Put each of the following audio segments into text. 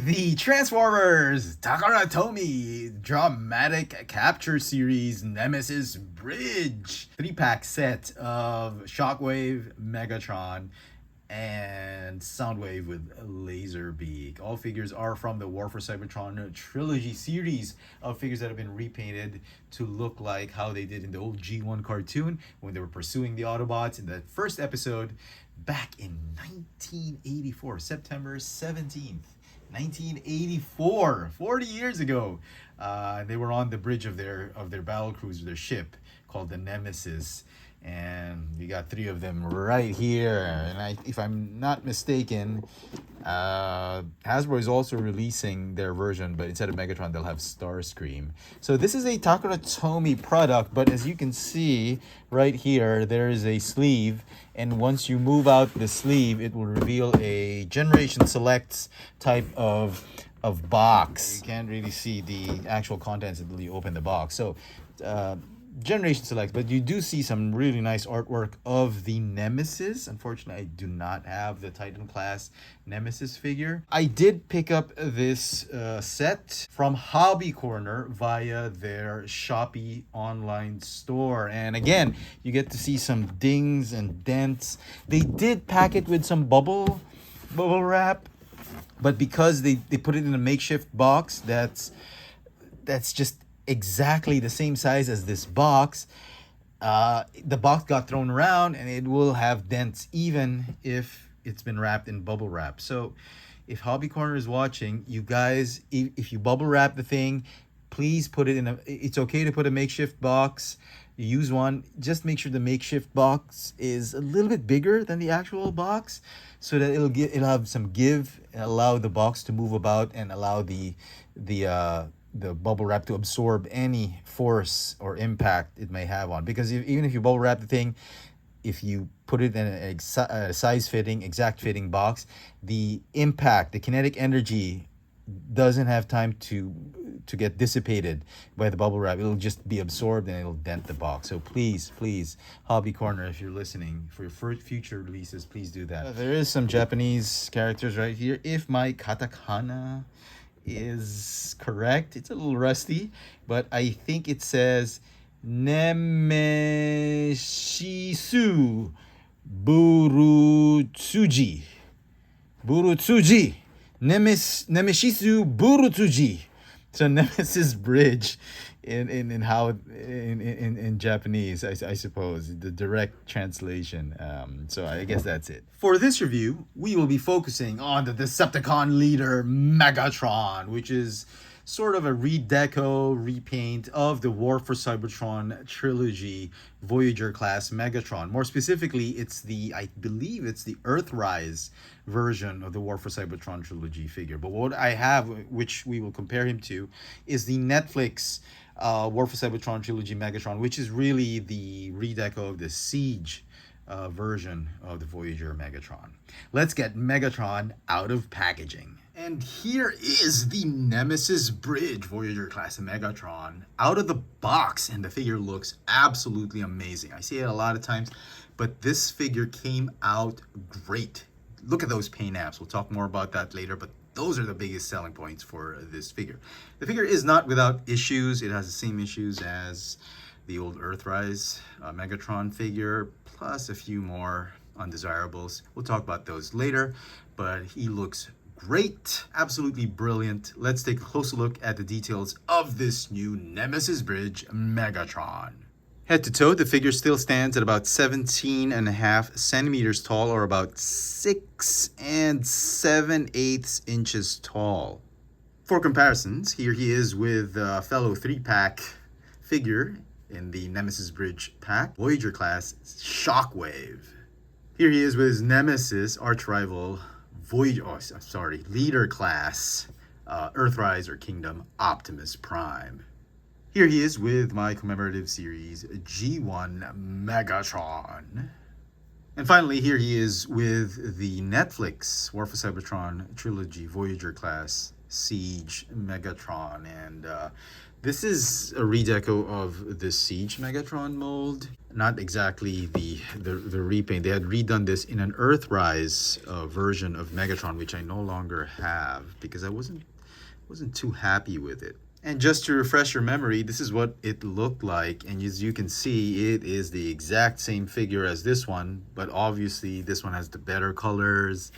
The Transformers Takaratomi Dramatic Capture Series Nemesis Bridge 3-pack set of Shockwave, Megatron, and Soundwave with Laserbeak. All figures are from the War for Cybertron trilogy series of figures that have been repainted to look like how they did in the old G1 cartoon when they were pursuing the Autobots in the first episode back in 1984, September 17th. 1984, 40 years ago. They were on the bridge of their battle cruiser, their ship called the Nemesis, and we got 3 of them right here. And if I'm not mistaken, Hasbro is also releasing their version, but instead of Megatron, they'll have Starscream. So this is a Takaratomi product, but as you can see right here, there is a sleeve, and once you move out the sleeve, it will reveal a Generation Selects type of box. You can't really see the actual contents until you open the box. So Generation Select, but you do see some really nice artwork of the Nemesis. Unfortunately, I do not have the Titan class Nemesis figure. I did pick up this set from Hobby Corner via their Shopee online store, and again, you get to see some dings and dents. They did pack it with some bubble wrap, but because they put it in a makeshift box that's just exactly the same size as this box, the box got thrown around and it will have dents even if it's been wrapped in bubble wrap. So if Hobby Corner is watching, you guys, if you bubble wrap the thing, please put it in it's okay to put a makeshift box. Use one, just make sure the makeshift box is a little bit bigger than the actual box so that it'll have some give and allow the box to move about and allow the bubble wrap to absorb any force or impact it may have on. Because even if you bubble wrap the thing, if you put it in a size fitting, exact fitting box, the impact, the kinetic energy doesn't have time to get dissipated by the bubble wrap. It'll just be absorbed and it'll dent the box. So please, Hobby Corner, if you're listening, for your future releases, please do that. There is some Japanese characters right here. If my katakana is correct, it's a little rusty, but I think it says Nemeshisu Burutsuji. Nemeshisu Burutsuji. So Nemesis Bridge in Japanese, I suppose, the direct translation. So I guess that's it. For this review, we will be focusing on the Decepticon leader Megatron, which is sort of a redeco, repaint of the War for Cybertron trilogy Voyager class Megatron. More specifically, I believe it's the Earthrise version of the War for Cybertron trilogy figure. But what I have, which we will compare him to, is the Netflix War for Cybertron trilogy Megatron, which is really the redeco of the Siege version of the Voyager Megatron. Let's get Megatron out of packaging. And here is the Nemesis Bridge Voyager class Megatron out of the box, and the figure looks absolutely amazing. I say it a lot of times, but this figure came out great. Look at those paint apps. We'll talk more about that later, but those are the biggest selling points for this figure. The figure is not without issues. It has the same issues as the old Earthrise Megatron figure, plus a few more undesirables. We'll talk about those later, but he looks great, absolutely brilliant. Let's take a closer look at the details of this new Nemesis Bridge Megatron. Head to toe, the figure still stands at about 17.5 centimeters tall, or about 6 7/8 inches tall. For comparisons, here he is with a fellow 3-pack figure in the Nemesis Bridge pack, Voyager class Shockwave. Here he is with his Nemesis arch rival leader class, Earthrise or Kingdom Optimus Prime. Here he is with my commemorative series, G1 Megatron. And finally, here he is with the Netflix War for Cybertron trilogy, Voyager class, Siege Megatron. And This is a redeco of the Siege Megatron mold. Not exactly the repaint. They had redone this in an Earthrise version of Megatron, which I no longer have because I wasn't too happy with it. And just to refresh your memory, this is what it looked like. And as you can see, it is the exact same figure as this one, but obviously this one has the better colors,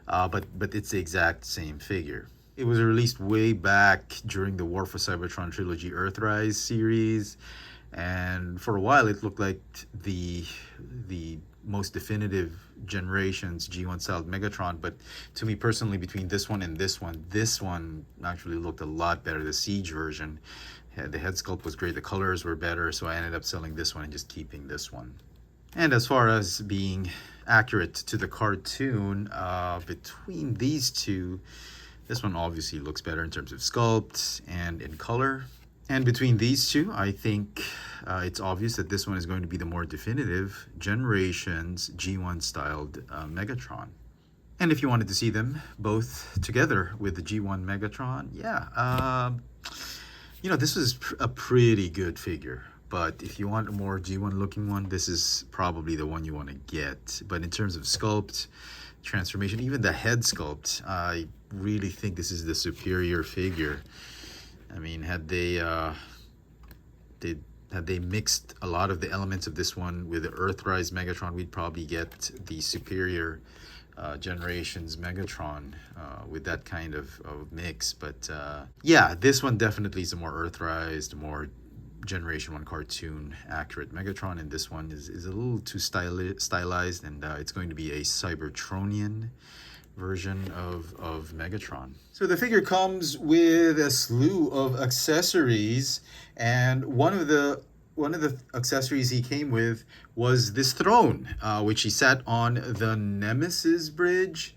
but it's the exact same figure. It was released way back during the War for Cybertron Trilogy Earthrise series, and for a while it looked like the most definitive generation's G1 styled Megatron. But to me personally, between this one and this one actually looked a lot better. The Siege version, the head sculpt was great, the colors were better, so I ended up selling this one and just keeping this one. And as far as being accurate to the cartoon, between these two, this one obviously looks better in terms of sculpt and in color. And between these two, I think it's obvious that this one is going to be the more definitive Generations G1 styled Megatron. And if you wanted to see them both together with the G1 Megatron, yeah, you know, this was a pretty good figure. But if you want a more G1 looking one, this is probably the one you want to get. But in terms of sculpt, transformation, even the head sculpt, I really think this is the superior figure. I mean, had they mixed a lot of the elements of this one with the Earthrise Megatron, we'd probably get the superior Generations Megatron with that kind of mix. But yeah, this one definitely is a more Earthrise, more Generation 1 cartoon accurate Megatron, and this one is a little too stylized, and it's going to be a Cybertronian version of Megatron. So the figure comes with a slew of accessories, and one of the accessories he came with was this throne, which he sat on the Nemesis bridge.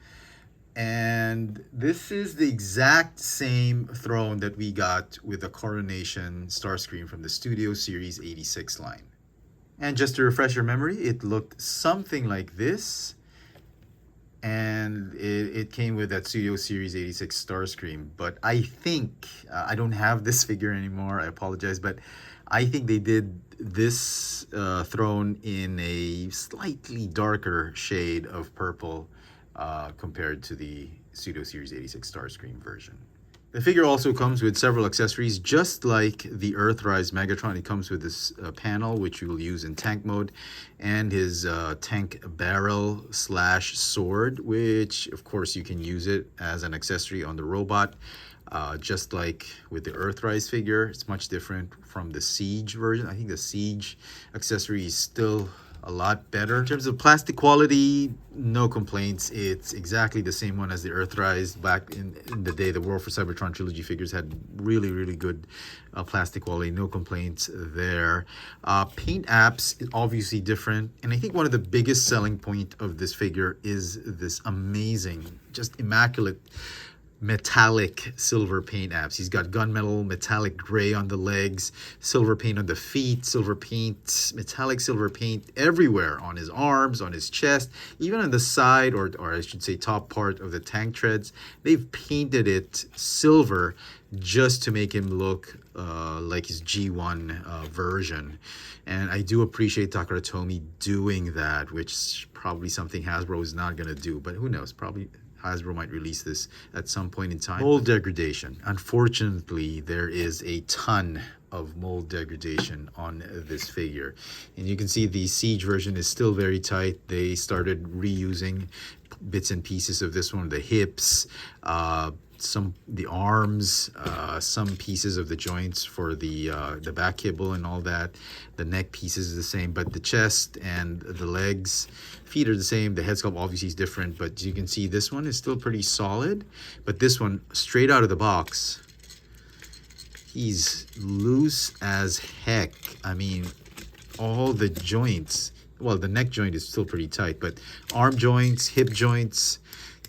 And this is the exact same throne that we got with the Coronation Starscream from the Studio Series 86 line. And just to refresh your memory, it looked something like this. And it came with that Studio Series 86 Starscream. But I think, I don't have this figure anymore, I apologize, but I think they did this throne in a slightly darker shade of purple compared to the Studio Series 86 Starscream version. The figure also comes with several accessories, just like the Earthrise Megatron. It comes with this panel, which you will use in tank mode, and his tank barrel / sword, which of course you can use it as an accessory on the robot. Just like with the Earthrise figure, it's much different from the Siege version. I think the Siege accessory is still a lot better. In terms of plastic quality, no complaints. It's exactly the same one as the Earthrise. Back in the day, the War for Cybertron Trilogy figures had really, really good plastic quality. No complaints there. Paint apps is obviously different. And I think one of the biggest selling point of this figure is this amazing, just immaculate metallic silver paint apps. He's got gunmetal metallic gray on the legs, silver paint on the feet, silver paint, metallic silver paint everywhere on his arms, on his chest, even on the side, or I should say top part of the tank treads. They've painted it silver just to make him look like his G1 version. And I do appreciate Takara Tomy doing that, which is probably something Hasbro is not going to do, but who knows, probably Hasbro might release this at some point in time. Mold degradation. Unfortunately, there is a ton of mold degradation on this figure. And you can see the Siege version is still very tight. They started reusing bits and pieces of this one, the hips, the arms, some pieces of the joints for the back kibble and all that. The neck pieces is the same, but the chest and the legs, feet are the same. The head sculpt obviously is different, but you can see this one is still pretty solid. But this one, straight out of the box, he's loose as heck. I mean, all the joints, well, the neck joint is still pretty tight, but arm joints, hip joints,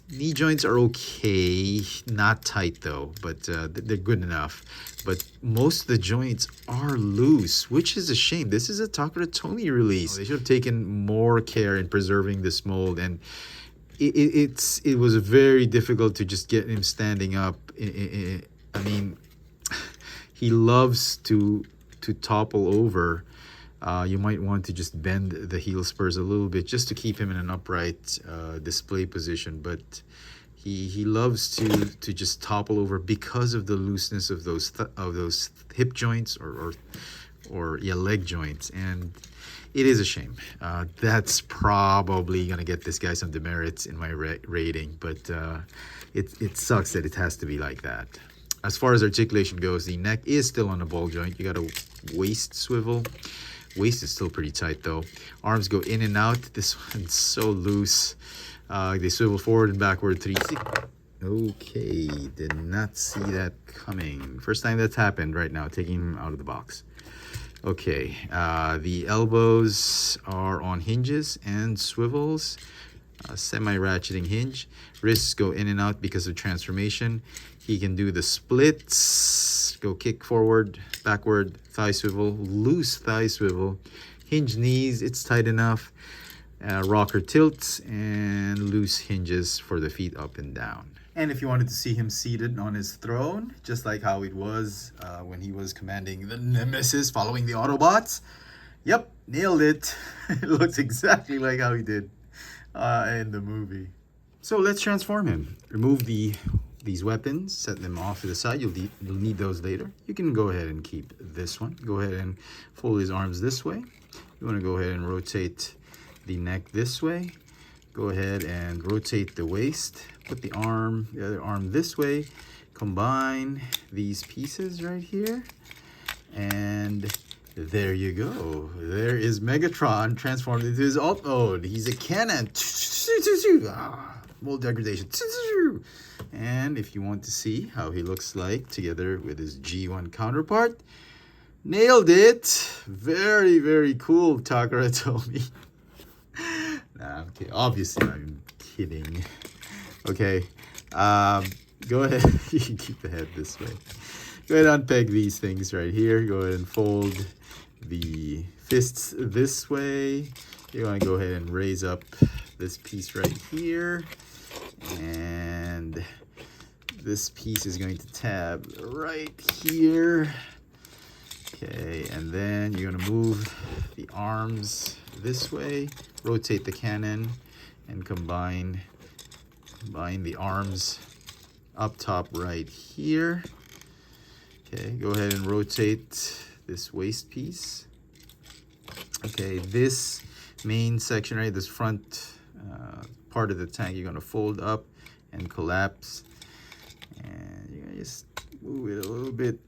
knee joints are okay, not tight though, but they're good enough. But most of the joints are loose, which is a shame. This is a Takara Tomy release. They should have taken more care in preserving this mold, and it was very difficult to just get him standing up. I mean, he loves to topple over. You might want to just bend the heel spurs a little bit just to keep him in an upright display position, but he loves to just topple over because of the looseness of those hip joints or yeah, leg joints, and it is a shame. That's probably gonna get this guy some demerits in my rating, but it sucks that it has to be like that. As far as articulation goes, the neck is still on a ball joint. You got a waist swivel. Waist is still pretty tight though. Arms go in and out. This one's so loose. They swivel forward and backward 360. Okay, did not see that coming. First time that's happened right now, taking him out of the box. Okay, the elbows are on hinges and swivels. Semi-ratcheting hinge. Wrists go in and out because of transformation. He can do the splits, go kick forward, backward, thigh swivel, loose thigh swivel, hinge knees, it's tight enough, rocker tilts, and loose hinges for the feet up and down. And if you wanted to see him seated on his throne, just like how it was when he was commanding the Nemesis following the Autobots, yep, nailed it. It looks exactly like how he did in the movie. So let's transform him. Remove these weapons, set them off to the side. You'll need those later. You can go ahead and keep this one. Go ahead and fold his arms this way. You want to go ahead and rotate the neck this way. Go ahead and rotate the waist. Put the other arm this way. Combine these pieces right here. And there you go. There is Megatron transformed into his alt mode. He's a cannon. Mold degradation. And if you want to see how he looks like together with his G1 counterpart, nailed it. Very, very cool, Takara Tomy. Nah, I'm kidding. Obviously, I'm kidding. Okay, go ahead. You can keep the head this way. Go ahead and unpeg these things right here. Go ahead and fold the fists this way. You want to go ahead and raise up this piece right here. And this piece is going to tab right here. Okay, and then you're going to move the arms this way, rotate the cannon, and combine the arms up top right here. Okay, go ahead and rotate this waist piece. Okay, this main section, right, this front part of the tank, you're going to fold up and collapse. And you're going to just move it a little bit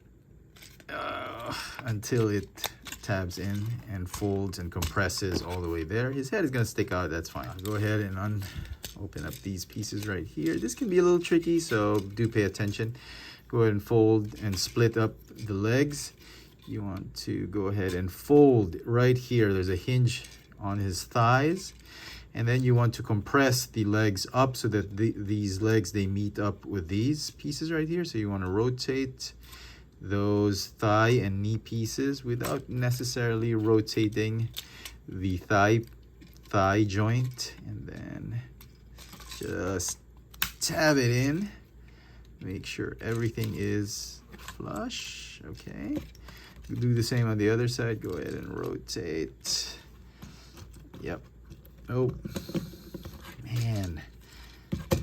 until it tabs in and folds and compresses all the way there. His head is going to stick out, that's fine. Go ahead and open up these pieces right here. This can be a little tricky, so do pay attention. Go ahead and fold and split up the legs. You want to go ahead and fold right here. There's a hinge on his thighs. And then you want to compress the legs up so that these legs, they meet up with these pieces right here. So you want to rotate those thigh and knee pieces without necessarily rotating the thigh joint. And then just tab it in. Make sure everything is flush. Okay. Do the same on the other side. Go ahead and rotate. Yep. Oh, man.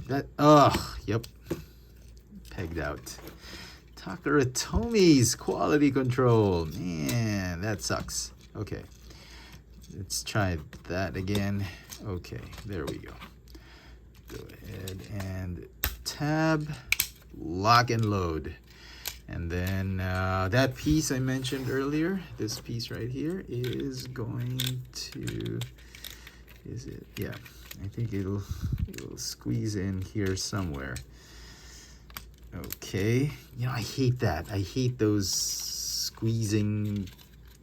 That, yep. Pegged out. Takara Tomy's quality control. Man, that sucks. Okay. Let's try that again. Okay, there we go. Go ahead and tab, lock and load. And then that piece I mentioned earlier, this piece right here is going to, is it? Yeah, I think it'll squeeze in here somewhere. Okay, you know, I hate that. I hate those squeezing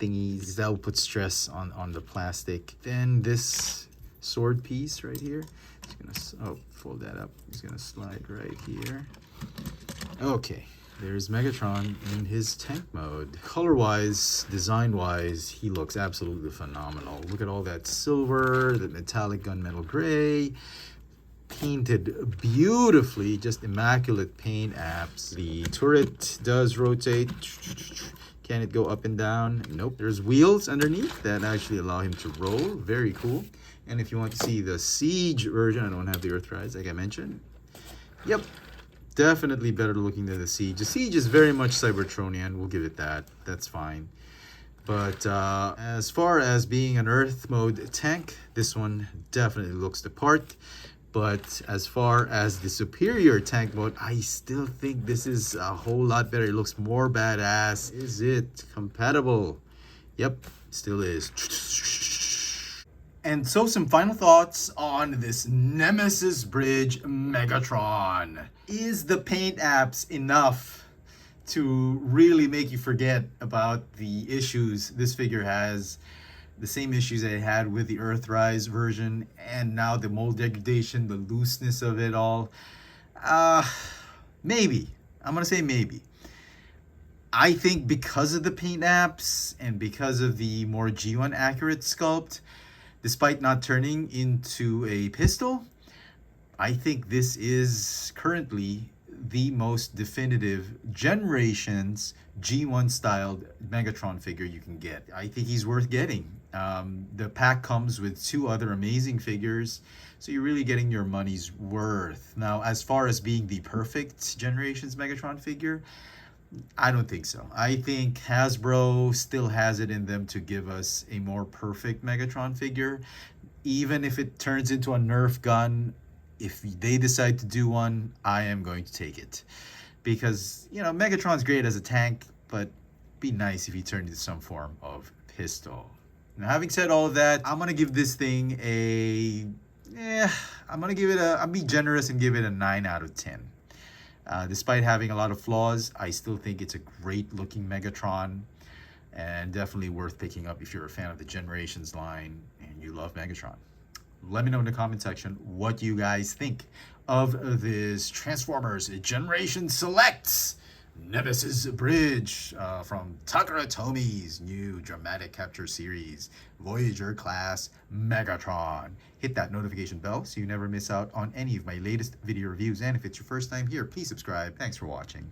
thingies. That'll put stress on the plastic. Then this sword piece right here, it's gonna, fold that up. It's gonna slide right here. Okay. There's Megatron in his tank mode. Color-wise, design-wise, he looks absolutely phenomenal. Look at all that silver, the metallic gunmetal gray. painted beautifully, just immaculate paint apps. The turret does rotate. Can it go up and down? Nope. There's wheels underneath that actually allow him to roll. Very cool. And if you want to see the Siege version, I don't have the Earthrise, like I mentioned. Yep. Definitely better looking than the Siege. The Siege is very much Cybertronian. We'll give it that. That's fine. But as far as being an Earth mode tank, this one definitely looks the part. But as far as the superior tank mode, I still think this is a whole lot better. It looks more badass. Is it compatible? Yep, still is. And so some final thoughts on this Nemesis Bridge Megatron. Is the paint apps enough to really make you forget about the issues this figure has? The same issues I had with the Earthrise version, and now the mold degradation, the looseness of it all. Maybe. I'm gonna say maybe. I think because of the paint apps and because of the more G1 accurate sculpt, despite not turning into a pistol, I think this is currently the most definitive Generations G1 styled Megatron figure you can get. I think he's worth getting. The pack comes with 2 other amazing figures, so you're really getting your money's worth. Now, as far as being the perfect Generations Megatron figure, I don't think so. I think Hasbro still has it in them to give us a more perfect Megatron figure. Even if it turns into a Nerf gun, if they decide to do one, I am going to take it. Because, you know, Megatron's great as a tank, but be nice if he turned into some form of pistol. Now, having said all of that, I'm going to give this thing I'll be generous and give it a 9 out of 10. Despite having a lot of flaws, I still think it's a great looking Megatron and definitely worth picking up if you're a fan of the Generations line and you love Megatron. Let me know in the comment section what you guys think of this Transformers Generation Selects Nemesis Bridge from Takara Tomi's new dramatic capture series, Voyager class Megatron. Hit that notification bell so you never miss out on any of my latest video reviews. And if it's your first time here, please subscribe. Thanks for watching.